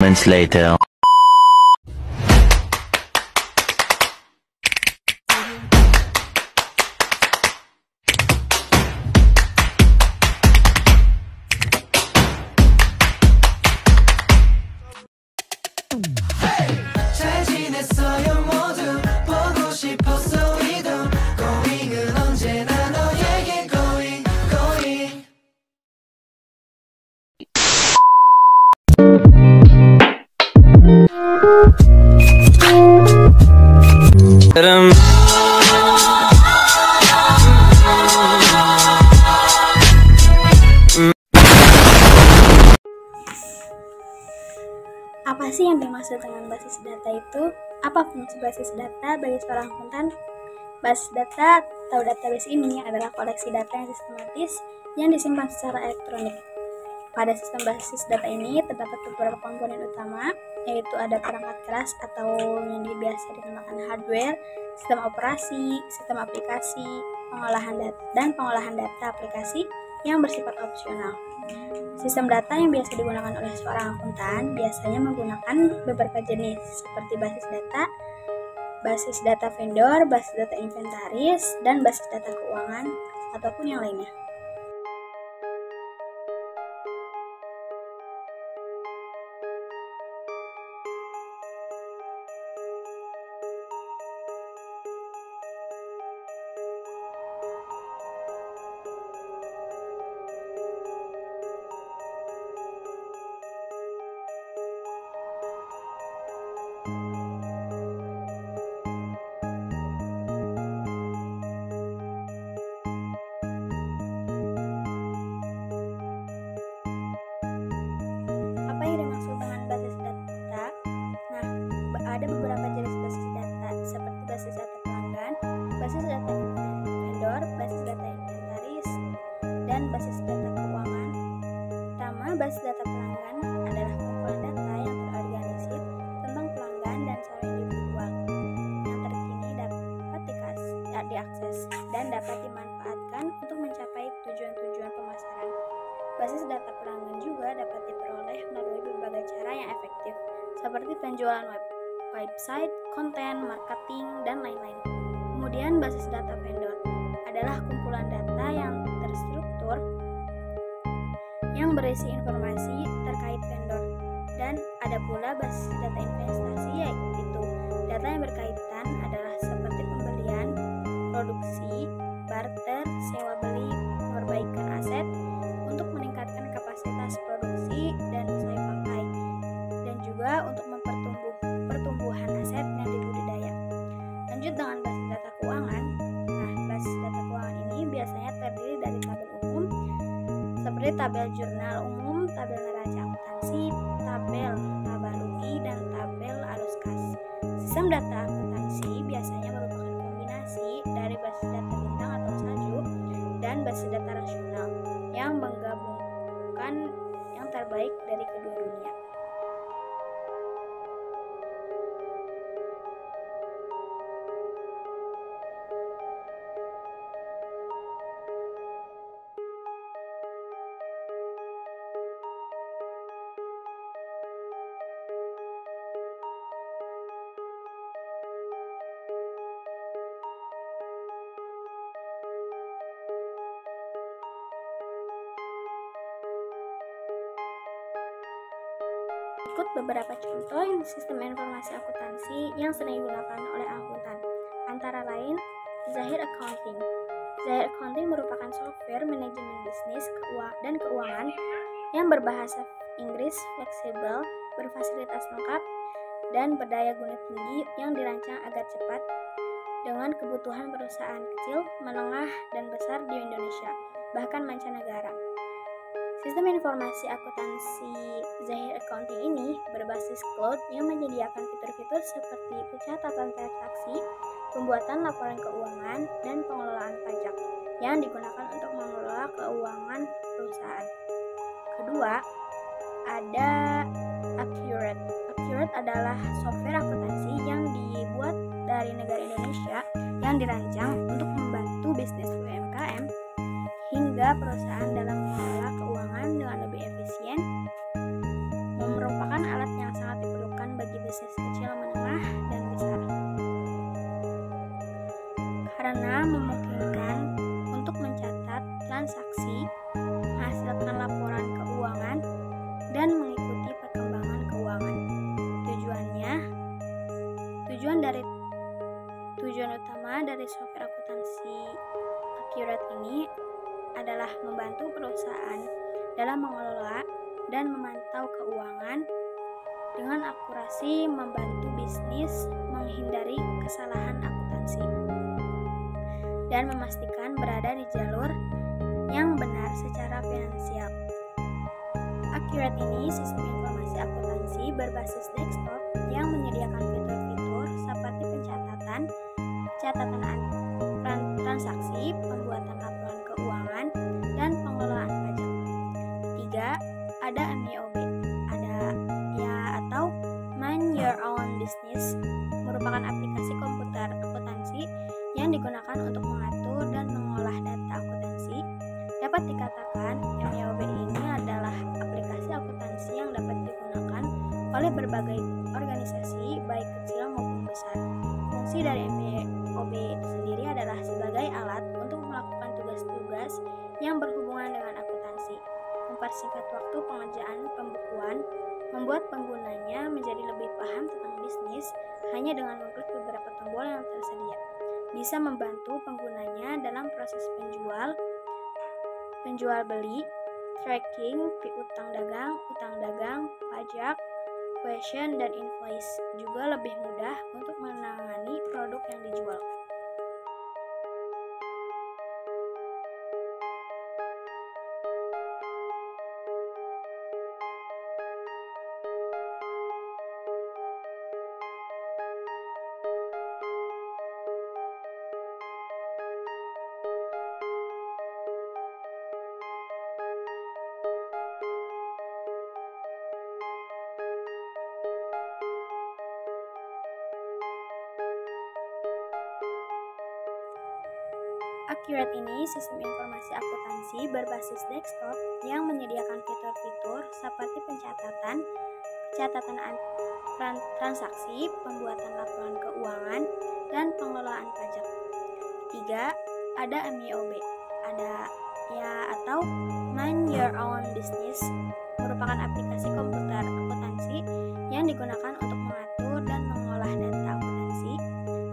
Moments later. 잘 지냈어요 모두 보고 싶었어 이도 고잉은 언제나 너에게 고잉 고잉 Apa sih yang dimaksud dengan basis data itu? Apa fungsi basis data bagi seorang akuntan? Basis data atau database ini adalah koleksi data yang sistematis yang disimpan secara elektronik. Pada sistem basis data ini terdapat beberapa komponen utama, yaitu ada perangkat keras atau yang biasa dinamakan hardware, sistem operasi, sistem aplikasi, pengolahan data aplikasi yang bersifat opsional. Sistem data yang biasa digunakan oleh seorang akuntan biasanya menggunakan beberapa jenis seperti basis data vendor, basis data inventaris, dan basis data keuangan ataupun yang lainnya. Apa yang dimaksud dengan basis data? Nah, ada beberapa jenis basis data seperti basis data pelanggan, basis data vendor, basis data inventaris, dan basis data keuangan. Pertama, basis data pelanggan adalah kumpulan data yang terorganisir tentang pelanggan dan secara individual yang terkini dapat diakses dan dapat dimanfaatkan untuk mencapai tujuan-tujuan pemasaran. Basis data pelanggan juga dapat diperoleh melalui berbagai cara yang efektif, seperti penjualan website, konten, marketing, dan lain-lain. Kemudian basis data vendor adalah kumpulan data yang terstruktur yang berisi informasi terkait vendor. Dan ada pula basis data investasi, yaitu data yang berkaitan adalah seperti pembelian, produksi, barter, sewa beli, perbaikan aset, untuk meningkatkan kapasitas produksi dan usai pakai, dan juga untuk pertumbuhan aset yang dibudidaya. Lanjut dengan basis data keuangan. Nah, basis data keuangan ini biasanya terdiri dari tabel umum seperti tabel jurnal umum, tabel neraca akuntansi, tabel tabarui, dan tabel arus kas. Sistem data akuntansi biasanya merupakan kombinasi dari basis data bintang atau salju dan basis data rasional yang menggabungkan yang terbaik dari kedua dunia. Ikut beberapa contoh sistem informasi akuntansi yang sering digunakan oleh akuntan, antara lain Zahir Accounting. Zahir Accounting merupakan software manajemen bisnis dan keuangan yang berbahasa Inggris, fleksibel, berfasilitas lengkap, dan berdaya guna tinggi yang dirancang agar cepat dengan kebutuhan perusahaan kecil, menengah, dan besar di Indonesia, bahkan mancanegara. Sistem informasi akuntansi Zahir Accounting ini berbasis cloud yang menyediakan fitur-fitur seperti pencatatan transaksi, pembuatan laporan keuangan, dan pengelolaan pajak yang digunakan untuk mengelola keuangan perusahaan. Kedua, ada Accurate. Accurate adalah software akuntansi yang dibuat dari negara Indonesia yang dirancang untuk membantu bisnis UMKM hingga perusahaan dalam mengelola keuangan dengan lebih efisien, merupakan alat yang bisnis kecil, menengah, dan besar. Karena memungkinkan untuk mencatat transaksi, menghasilkan laporan keuangan, dan mengikuti perkembangan keuangan. Tujuan utama dari software akuntansi Accurate ini adalah membantu perusahaan dalam mengelola dan memantau keuangan dengan akurasi, membantu bisnis menghindari kesalahan akuntansi, dan memastikan berada di jalur yang benar secara finansial. Accurate ini sistem informasi akuntansi berbasis desktop yang menyediakan fitur-fitur seperti pencatatan transaksi, pembuatan laporan keuangan, dan pengelolaan pajak. 3. Ada MYOB, atau Mind Your Own Business, merupakan aplikasi komputer akuntansi yang digunakan untuk mengatur dan mengolah data akuntansi. Dapat dikatakan MYOB ini adalah aplikasi akuntansi yang dapat digunakan oleh berbagai organisasi baik kecil maupun besar. Fungsi dari MYOB itu sendiri adalah sebagai alat untuk melakukan tugas-tugas yang berhubungan dengan akuntansi, mempersingkat waktu pengerjaan pembukuan, membuat penggunanya menjadi lebih paham tentang bisnis hanya dengan mengklik beberapa tombol yang tersedia. Bisa membantu penggunanya dalam proses penjual beli, tracking, piutang dagang, pajak, question, dan invoice. Juga lebih mudah untuk menangani produk yang dijual. Accurate ini sistem informasi akuntansi berbasis desktop yang menyediakan fitur-fitur seperti pencatatan transaksi, pembuatan laporan keuangan, dan pengelolaan pajak. 3. Ada MYOB, atau Mind Your Own Business, merupakan aplikasi komputer akuntansi yang digunakan untuk mengatur dan mengolah data akuntansi.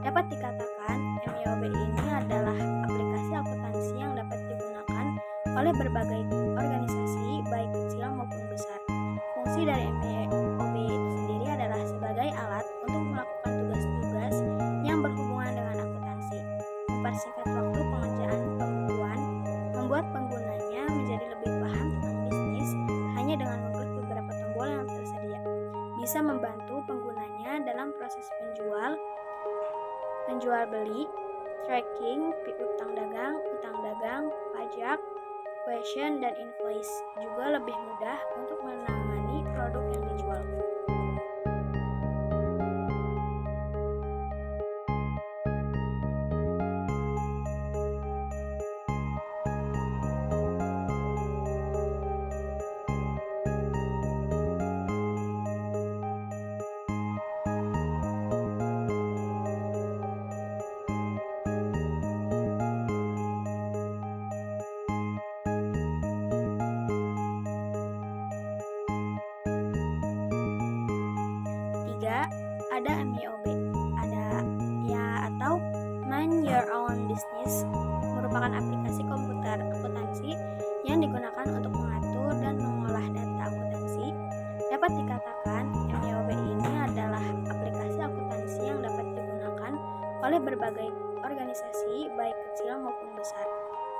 Dapat dikatakan MYOB ini adalah aplikasi akuntansi yang dapat digunakan oleh berbagai organisasi baik kecil maupun besar. Fungsi dari MYOB itu sendiri adalah sebagai alat untuk melakukan tugas-tugas yang berhubungan dengan akuntansi, mempersingkat waktu pengerjaan pembukuan, membuat penggunanya menjadi lebih paham tentang bisnis hanya dengan mengklik beberapa tombol yang tersedia. Bisa membantu penggunanya dalam proses penjual beli, tracking, piutang dagang, pajak, question, dan invoice. Juga lebih mudah untuk menangani produk yang dijual. Ada MYOB, atau Mind Your Own Business, merupakan aplikasi komputer akuntansi yang digunakan untuk mengatur dan mengolah data akuntansi. Dapat dikatakan MYOB ini adalah aplikasi akuntansi yang dapat digunakan oleh berbagai organisasi baik kecil maupun besar.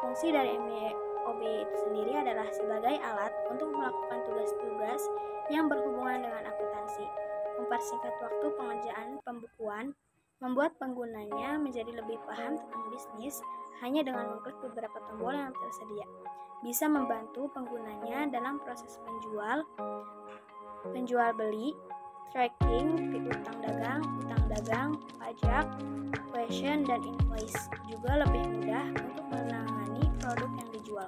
Fungsi dari MYOB itu sendiri adalah sebagai alat untuk melakukan tugas-tugas yang berhubungan dengan akuntansi, mempersingkat waktu pengerjaan pembukuan, membuat penggunanya menjadi lebih paham tentang bisnis hanya dengan mengklik beberapa tombol yang tersedia. Bisa membantu penggunanya dalam proses penjual beli, tracking, piutang dagang, pajak, question, dan invoice. Juga lebih mudah untuk menangani produk yang dijual.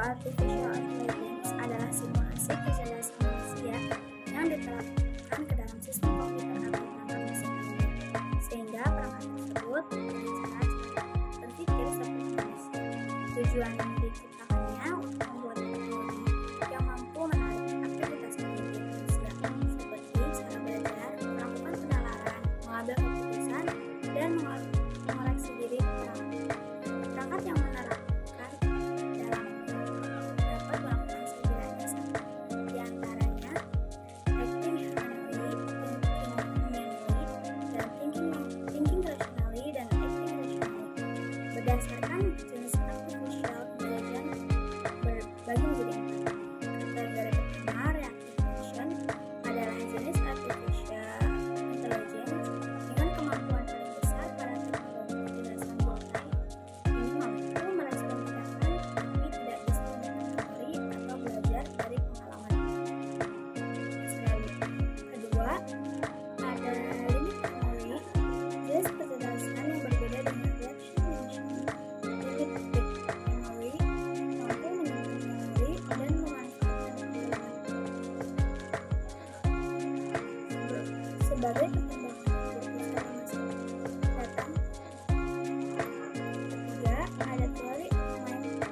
Artificial Intelligence adalah simulasi kecerdasan manusia yang diterapkan ke dalam sistem komputer atau perangkat mesin lainnya, sehingga perangkat tersebut dengan cara berpikir seperti manusia. Tujuan yang diciptakannya untuk membuat teknologi yang mampu menarik aktivitas kognitif manusia, seperti cara belajar, melakukan penalaran, mengambil keputusan, dan mengoreksi diri perangkat yang menerapkan dalam dapat melakukan setidaknya satu di antaranya acting humanly, dan thinking rationally dan acting rationally. Berdasarkan jenis artificial intelligence berbagi menjadi 4. Kategori pertama, reactive function, adalah jenis artificial intelligence dengan kemampuan paling besar pada teknologi kecerdasan buatan. Ini mampu merespon tindakan tapi tidak bisa mempengaruhi atau belajar dari pengalaman selalu. Kedua, ada limit memory, jenis kecerdasan yang berbeda dengan reaction function. Limit memory mampu menyimpan memori dan memanfaatkan pengalaman sebagai keterbukaan untuk secara masif datang. Ketiga, ada theory of mind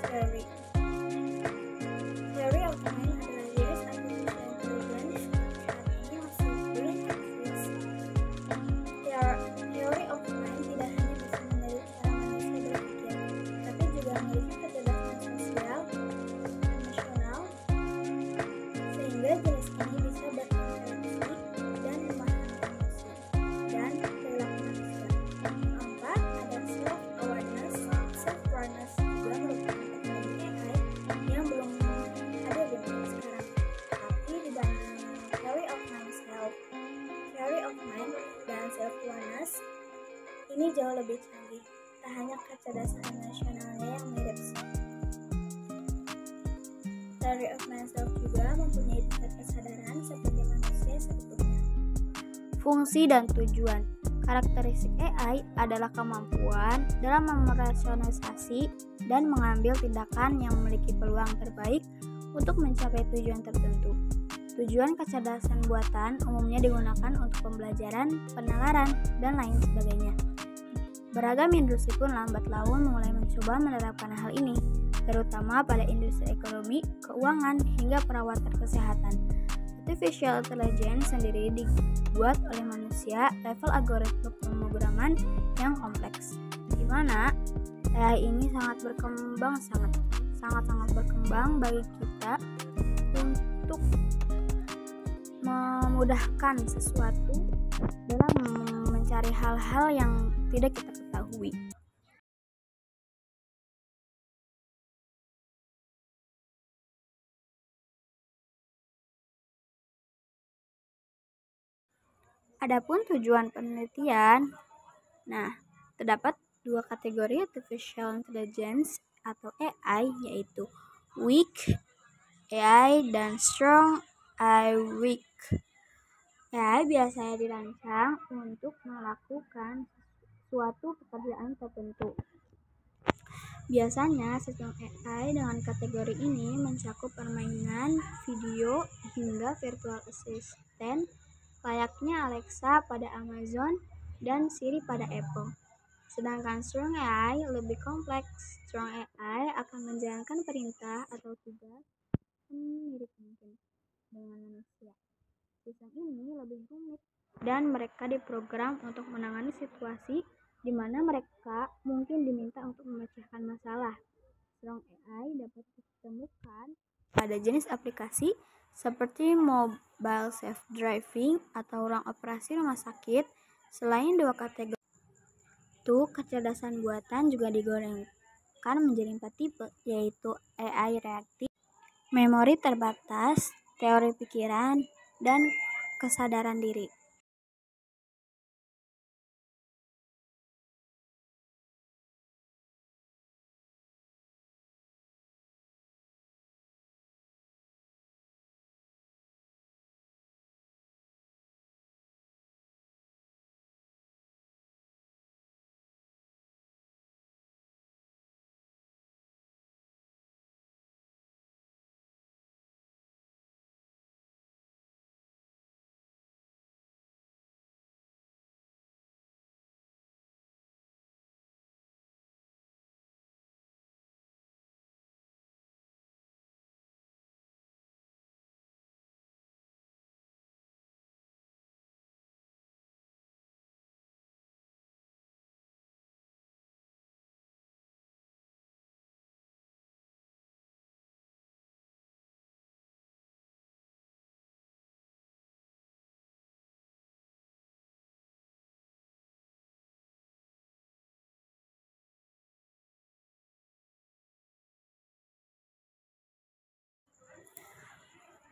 theory. Theory of mind adalah jenis artificial intelligence saat ini masih belum eksis. Theory of mind tidak hanya bisa meniru cara manusia berpikir, tapi juga memiliki kecerdasan sosial, emosional, sehingga jenis ini bisa berinteraksi dan memahami emosi dan perilaku manusia. Keempat, ada self-awareness. Self-awareness juga merupakan teknologi AI yang belum ada di masa sekarang. Tapi dibanding theory of mind dan self-awareness, ini jauh lebih canggih. Tak hanya kecerdasan emosionalnya yang mirip, theory of myself juga mempunyai tingkat kesadaran seperti manusia seutuhnya. Fungsi dan tujuan. Karakteristik AI adalah kemampuan dalam merasionalisasi dan mengambil tindakan yang memiliki peluang terbaik untuk mencapai tujuan tertentu. Tujuan kecerdasan buatan umumnya digunakan untuk pembelajaran, penalaran, dan lain sebagainya. Beragam industri pun lambat laun mulai mencoba menerapkan hal ini, terutama pada industri ekonomi, keuangan, hingga perawatan kesehatan. Artificial intelligence sendiri dibuat oleh manusia level algoritma pemrograman yang kompleks, di mana AI ini sangat berkembang bagi kita untuk memudahkan sesuatu dalam mencari hal-hal yang tidak kita ketahui. Adapun tujuan penelitian, terdapat dua kategori artificial intelligence atau AI, yaitu weak AI dan strong AI. Weak AI biasanya dirancang untuk melakukan suatu pekerjaan tertentu. Biasanya sistem AI dengan kategori ini mencakup permainan, video, hingga virtual assistant layaknya Alexa pada Amazon dan Siri pada Apple. Sedangkan strong AI lebih kompleks. Strong AI akan menjalankan perintah atau tugas mirip mungkin dengan manusia. Sistem ini lebih rumit dan mereka diprogram untuk menangani situasi di mana mereka mungkin diminta untuk memecahkan masalah. Strong AI dapat ditemukan pada jenis aplikasi seperti mobile self driving atau ruang operasi rumah sakit. Selain dua kategori itu, kecerdasan buatan juga digolongkan menjadi 4 tipe, yaitu AI reaktif, memori terbatas, teori pikiran, dan kesadaran diri.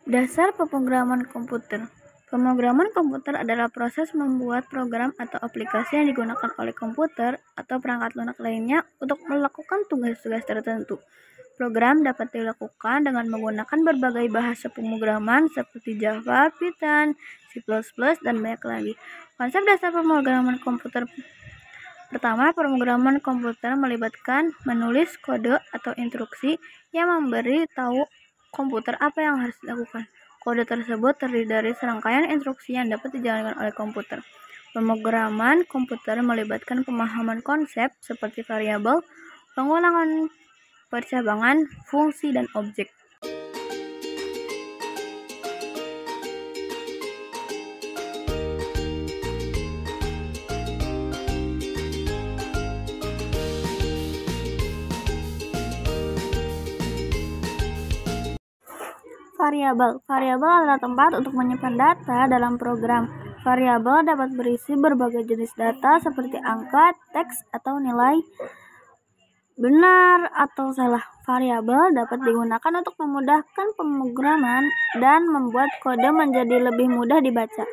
Dasar pemrograman komputer. Pemrograman komputer adalah proses membuat program atau aplikasi yang digunakan oleh komputer atau perangkat lunak lainnya untuk melakukan tugas-tugas tertentu. Program dapat dilakukan dengan menggunakan berbagai bahasa pemrograman seperti Java, Python, C++, dan banyak lagi. Konsep dasar pemrograman komputer. Pertama, pemrograman komputer melibatkan menulis kode atau instruksi yang memberi tahu komputer apa yang harus dilakukan. Kode tersebut terdiri dari serangkaian instruksi yang dapat dijalankan oleh komputer. Pemrograman komputer melibatkan pemahaman konsep seperti variabel, pengulangan percabangan, fungsi, dan objek. Variabel. Variabel adalah tempat untuk menyimpan data dalam program. Variabel dapat berisi berbagai jenis data seperti angka, teks, atau nilai. Benar atau salah. Variabel dapat digunakan untuk memudahkan pemrograman dan membuat kode menjadi lebih mudah dibaca.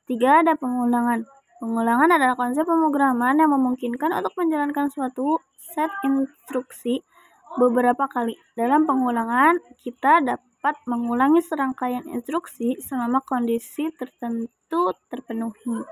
3. Ada pengulangan. Pengulangan adalah konsep pemrograman yang memungkinkan untuk menjalankan suatu set instruksi beberapa kali. Dalam pengulangan, kita dapat mengulangi serangkaian instruksi selama kondisi tertentu terpenuhi.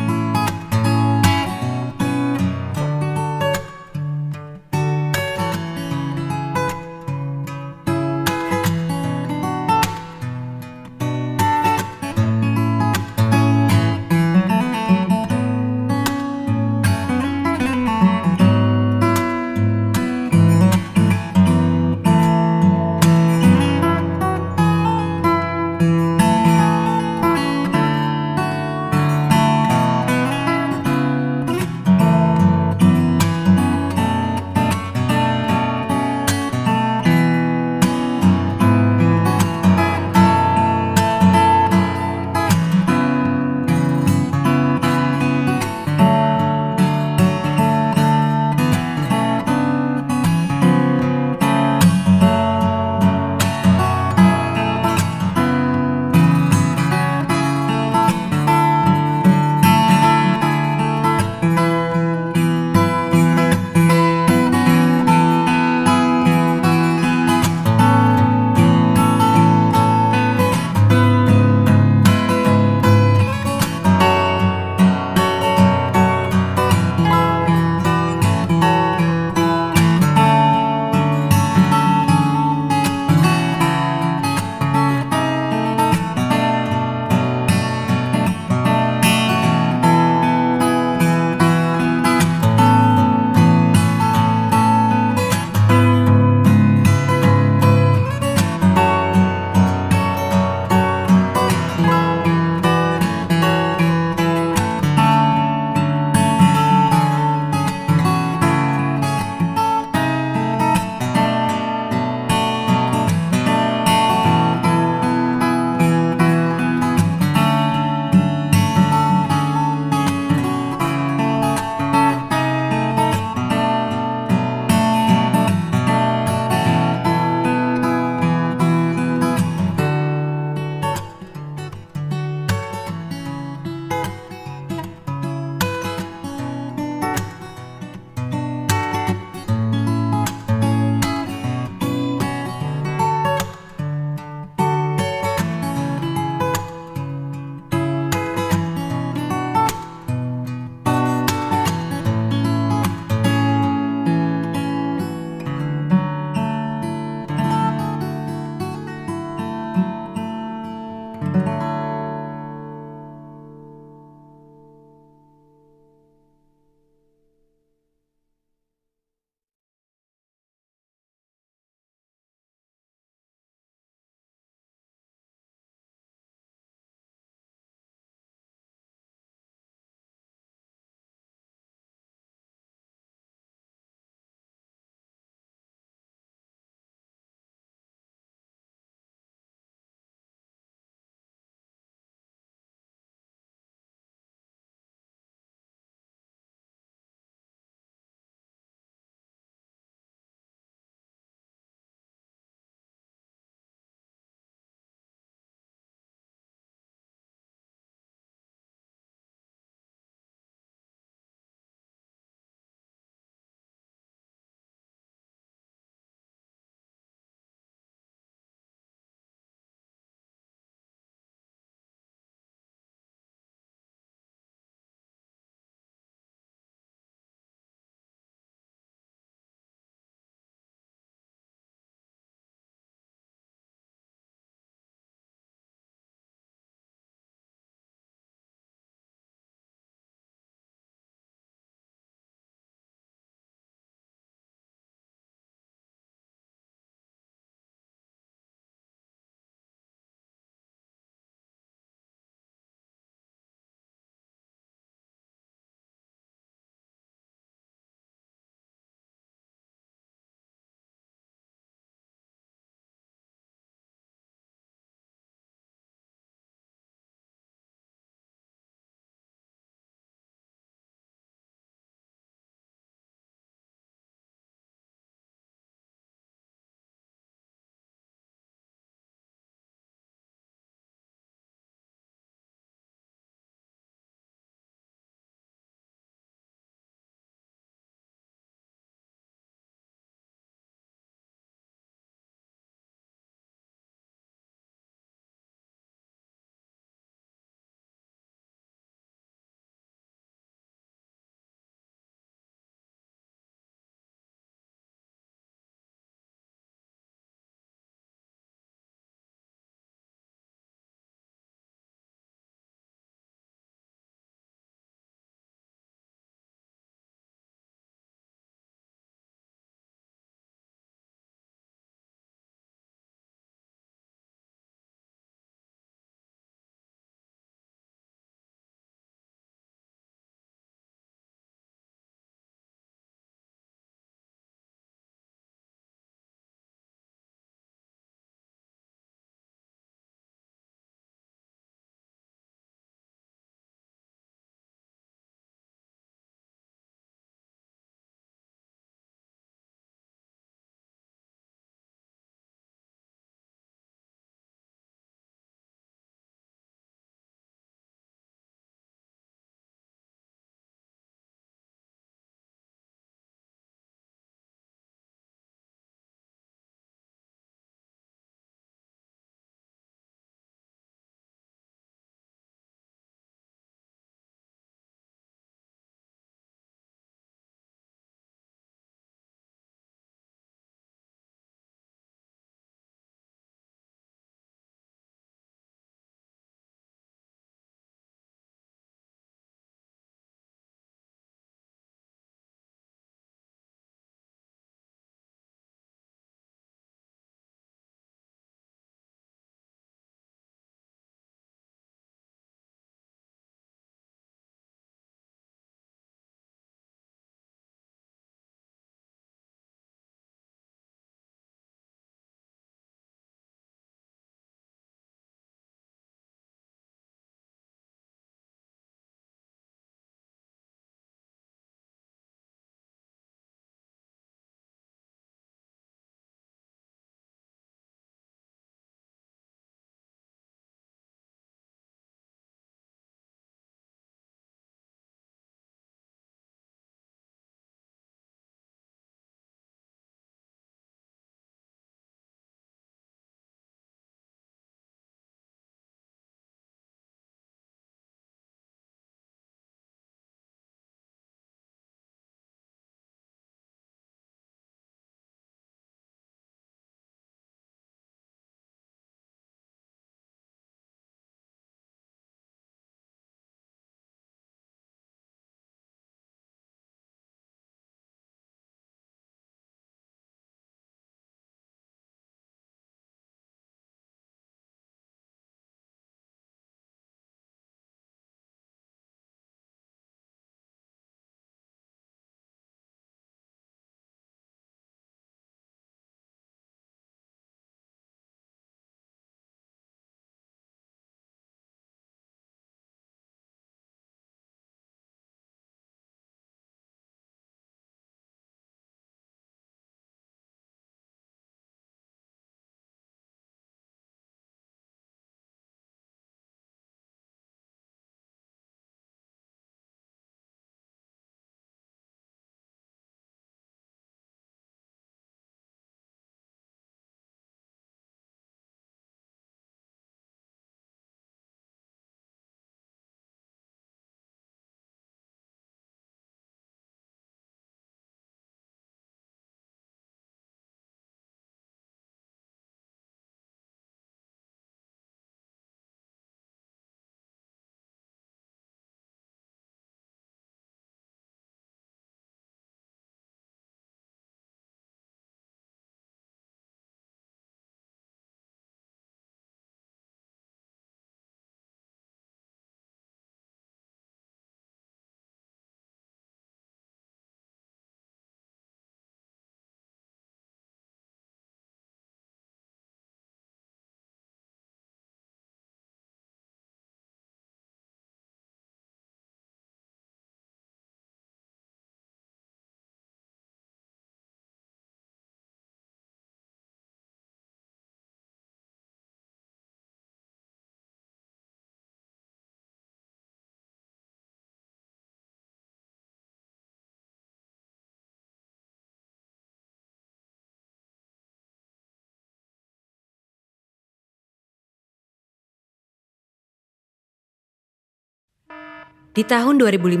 Di tahun 2050,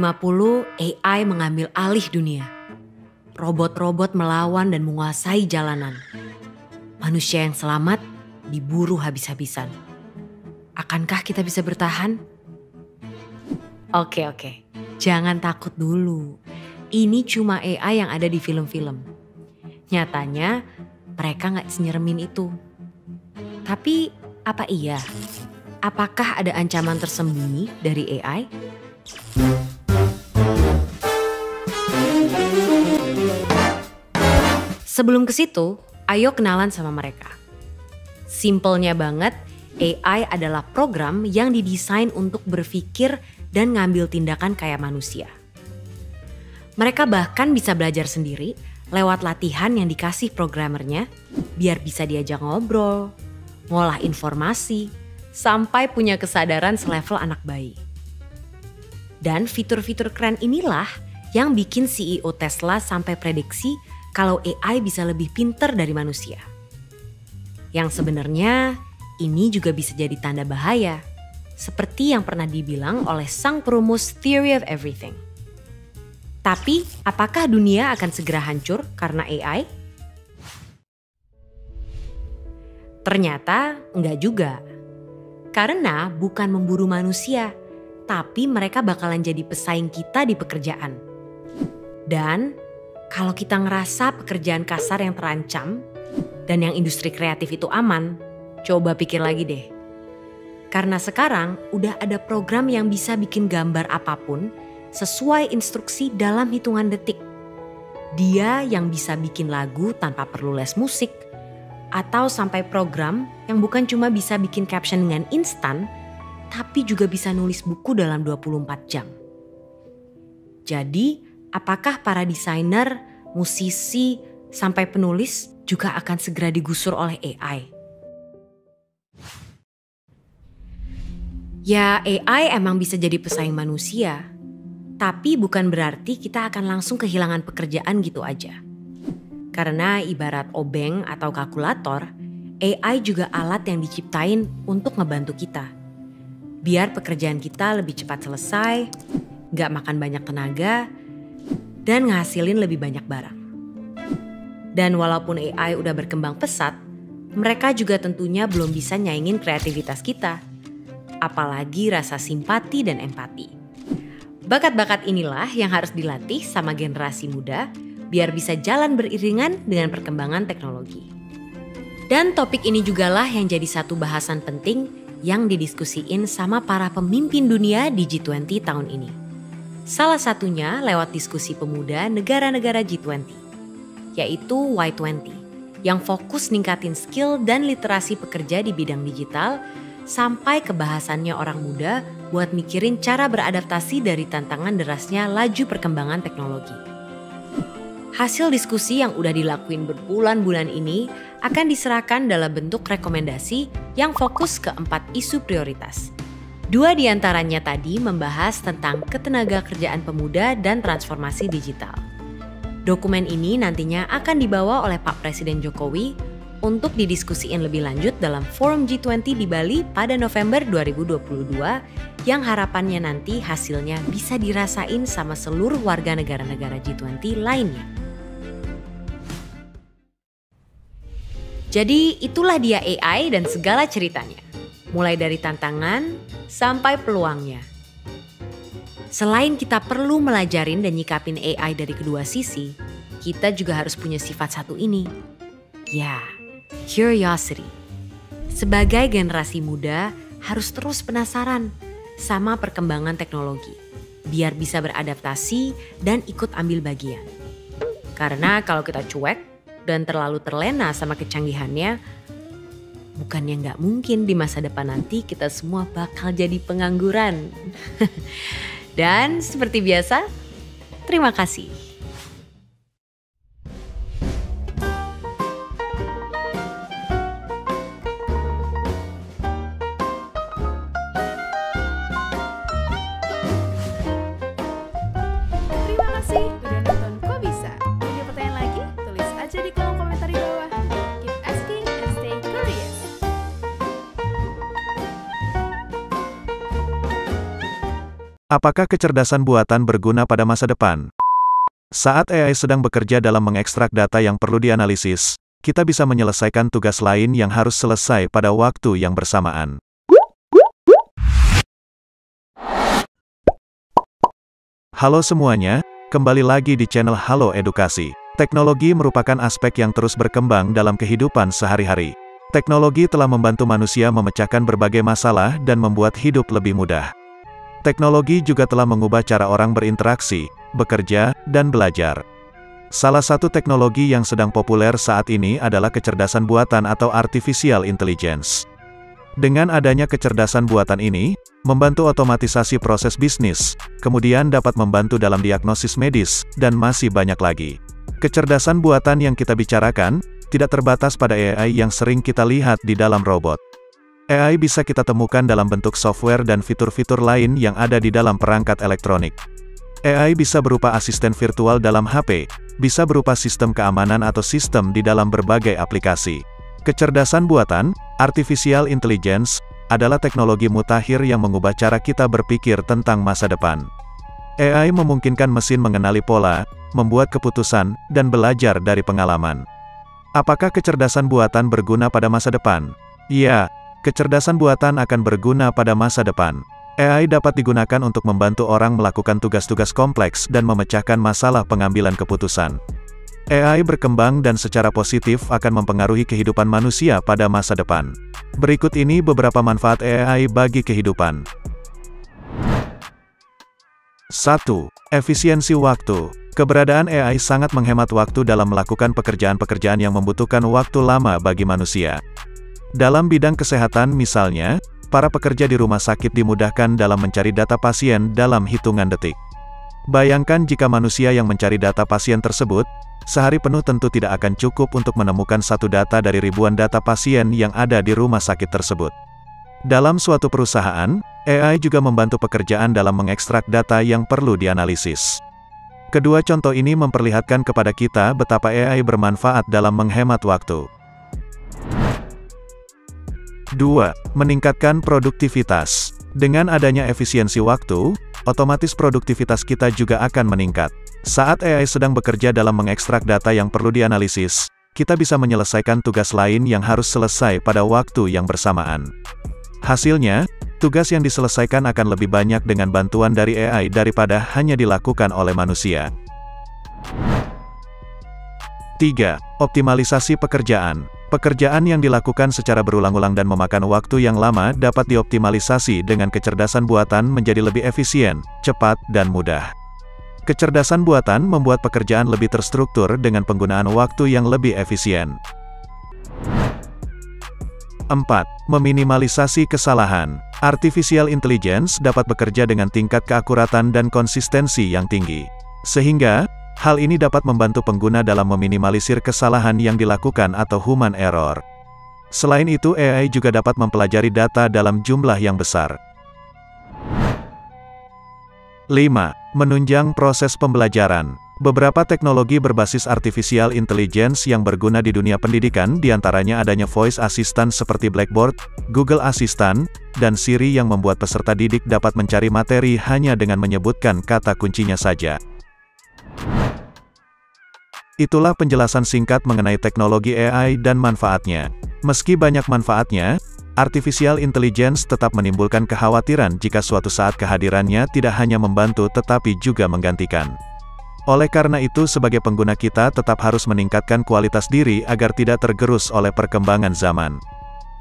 AI mengambil alih dunia. Robot-robot melawan dan menguasai jalanan. Manusia yang selamat diburu habis-habisan. Akankah kita bisa bertahan? Oke, jangan takut dulu. Ini cuma AI yang ada di film-film. Nyatanya mereka gak senyeremin itu. Tapi apa iya? Apakah ada ancaman tersembunyi dari AI? Sebelum ke situ, ayo kenalan sama mereka. Simpelnya banget, AI adalah program yang didesain untuk berpikir dan ngambil tindakan kayak manusia. Mereka bahkan bisa belajar sendiri lewat latihan yang dikasih programmernya biar bisa diajak ngobrol, ngolah informasi, sampai punya kesadaran selevel anak bayi. Dan fitur-fitur keren inilah yang bikin CEO Tesla sampai prediksi kalau AI bisa lebih pinter dari manusia. Yang sebenarnya ini juga bisa jadi tanda bahaya, seperti yang pernah dibilang oleh sang perumus Theory of Everything. Tapi apakah dunia akan segera hancur karena AI? Ternyata enggak juga. Karena bukan memburu manusia, tapi mereka bakalan jadi pesaing kita di pekerjaan. Dan kalau kita ngerasa pekerjaan kasar yang terancam dan yang industri kreatif itu aman, coba pikir lagi deh. Karena sekarang udah ada program yang bisa bikin gambar apapun sesuai instruksi dalam hitungan detik. Dia yang bisa bikin lagu tanpa perlu les musik, atau sampai program yang bukan cuma bisa bikin caption dengan instan, tapi juga bisa nulis buku dalam 24 jam. Jadi, apakah para desainer, musisi, sampai penulis juga akan segera digusur oleh AI? Ya, AI emang bisa jadi pesaing manusia, tapi bukan berarti kita akan langsung kehilangan pekerjaan gitu aja. Karena ibarat obeng atau kalkulator, AI juga alat yang diciptain untuk ngebantu kita. Biar pekerjaan kita lebih cepat selesai, gak makan banyak tenaga, dan ngasilin lebih banyak barang. Dan walaupun AI udah berkembang pesat, mereka juga tentunya belum bisa nyaingin kreativitas kita. Apalagi rasa simpati dan empati. Bakat-bakat inilah yang harus dilatih sama generasi muda biar bisa jalan beriringan dengan perkembangan teknologi. Dan topik ini jugalah yang jadi satu bahasan penting yang didiskusiin sama para pemimpin dunia di G20 tahun ini. Salah satunya lewat diskusi pemuda negara-negara G20, yaitu Y20, yang fokus ningkatin skill dan literasi pekerja di bidang digital sampai ke bahasannya orang muda buat mikirin cara beradaptasi dari tantangan derasnya laju perkembangan teknologi. Hasil diskusi yang udah dilakuin berbulan-bulan ini akan diserahkan dalam bentuk rekomendasi yang fokus ke 4 isu prioritas. 2 diantaranya tadi membahas tentang ketenagakerjaan pemuda dan transformasi digital. Dokumen ini nantinya akan dibawa oleh Pak Presiden Jokowi untuk didiskusiin lebih lanjut dalam Forum G20 di Bali pada November 2022 yang harapannya nanti hasilnya bisa dirasain sama seluruh warga negara-negara G20 lainnya. Jadi itulah dia AI dan segala ceritanya, mulai dari tantangan sampai peluangnya. Selain kita perlu melajarin dan nyikapin AI dari kedua sisi, kita juga harus punya sifat satu ini. Ya, curiosity. Sebagai generasi muda harus terus penasaran sama perkembangan teknologi biar bisa beradaptasi dan ikut ambil bagian. Karena kalau kita cuek dan terlalu terlena sama kecanggihannya, bukannya nggak mungkin di masa depan nanti kita semua bakal jadi pengangguran. Dan seperti biasa, terima kasih. Apakah kecerdasan buatan berguna pada masa depan? Saat AI sedang bekerja dalam mengekstrak data yang perlu dianalisis, kita bisa menyelesaikan tugas lain yang harus selesai pada waktu yang bersamaan. Halo semuanya, kembali lagi di channel Halo Edukasi. Teknologi merupakan aspek yang terus berkembang dalam kehidupan sehari-hari. Teknologi telah membantu manusia memecahkan berbagai masalah dan membuat hidup lebih mudah. Teknologi juga telah mengubah cara orang berinteraksi, bekerja, dan belajar. Salah satu teknologi yang sedang populer saat ini adalah kecerdasan buatan atau artificial intelligence. Dengan adanya kecerdasan buatan ini, membantu otomatisasi proses bisnis, kemudian dapat membantu dalam diagnosis medis, dan masih banyak lagi. Kecerdasan buatan yang kita bicarakan, tidak terbatas pada AI yang sering kita lihat di dalam robot. AI bisa kita temukan dalam bentuk software dan fitur-fitur lain yang ada di dalam perangkat elektronik. AI bisa berupa asisten virtual dalam HP, bisa berupa sistem keamanan atau sistem di dalam berbagai aplikasi. Kecerdasan buatan, artificial intelligence, adalah teknologi mutakhir yang mengubah cara kita berpikir tentang masa depan. AI memungkinkan mesin mengenali pola, membuat keputusan, dan belajar dari pengalaman. Apakah kecerdasan buatan berguna pada masa depan? Ya, kecerdasan buatan akan berguna pada masa depan. AI dapat digunakan untuk membantu orang melakukan tugas-tugas kompleks dan memecahkan masalah pengambilan keputusan. AI berkembang dan secara positif akan mempengaruhi kehidupan manusia pada masa depan. Berikut ini beberapa manfaat AI bagi kehidupan. 1. Efisiensi waktu. Keberadaan AI sangat menghemat waktu dalam melakukan pekerjaan-pekerjaan yang membutuhkan waktu lama bagi manusia. Dalam bidang kesehatan misalnya, para pekerja di rumah sakit dimudahkan dalam mencari data pasien dalam hitungan detik. Bayangkan jika manusia yang mencari data pasien tersebut, sehari penuh tentu tidak akan cukup untuk menemukan satu data dari ribuan data pasien yang ada di rumah sakit tersebut. Dalam suatu perusahaan, AI juga membantu pekerjaan dalam mengekstrak data yang perlu dianalisis. Kedua contoh ini memperlihatkan kepada kita betapa AI bermanfaat dalam menghemat waktu. 2. Meningkatkan produktivitas. Dengan adanya efisiensi waktu, otomatis produktivitas kita juga akan meningkat. Saat AI sedang bekerja dalam mengekstrak data yang perlu dianalisis, kita bisa menyelesaikan tugas lain yang harus selesai pada waktu yang bersamaan. Hasilnya, tugas yang diselesaikan akan lebih banyak dengan bantuan dari AI daripada hanya dilakukan oleh manusia. 3. Optimalisasi pekerjaan. Pekerjaan yang dilakukan secara berulang-ulang dan memakan waktu yang lama dapat dioptimalisasi dengan kecerdasan buatan menjadi lebih efisien, cepat, dan mudah. Kecerdasan buatan membuat pekerjaan lebih terstruktur dengan penggunaan waktu yang lebih efisien. 4. Meminimalisasi kesalahan. Artificial intelligence dapat bekerja dengan tingkat keakuratan dan konsistensi yang tinggi. Sehingga, hal ini dapat membantu pengguna dalam meminimalisir kesalahan yang dilakukan atau human error. Selain itu, AI juga dapat mempelajari data dalam jumlah yang besar. 5. Menunjang proses pembelajaran. Beberapa teknologi berbasis artificial intelligence yang berguna di dunia pendidikan diantaranya adanya voice assistant seperti Blackboard, Google Assistant, dan Siri yang membuat peserta didik dapat mencari materi hanya dengan menyebutkan kata kuncinya saja. Itulah penjelasan singkat mengenai teknologi AI dan manfaatnya. Meski banyak manfaatnya, artificial intelligence tetap menimbulkan kekhawatiran jika suatu saat kehadirannya tidak hanya membantu tetapi juga menggantikan. Oleh karena itu sebagai pengguna kita tetap harus meningkatkan kualitas diri agar tidak tergerus oleh perkembangan zaman.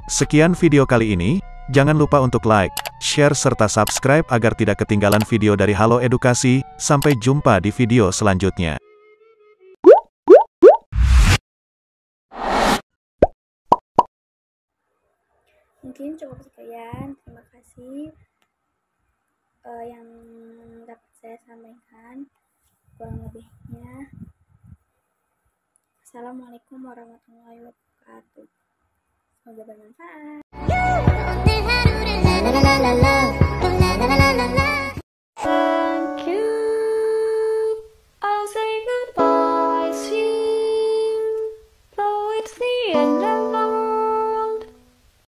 Sekian video kali ini, jangan lupa untuk like, share serta subscribe agar tidak ketinggalan video dari Halo Edukasi. Sampai jumpa di video selanjutnya. Mungkin cukup sekian. Terima kasih yang dapat saya sampaikan. Kurang lebihnya, Assalamualaikum warahmatullahi wabarakatuh. Semoga bermanfaat.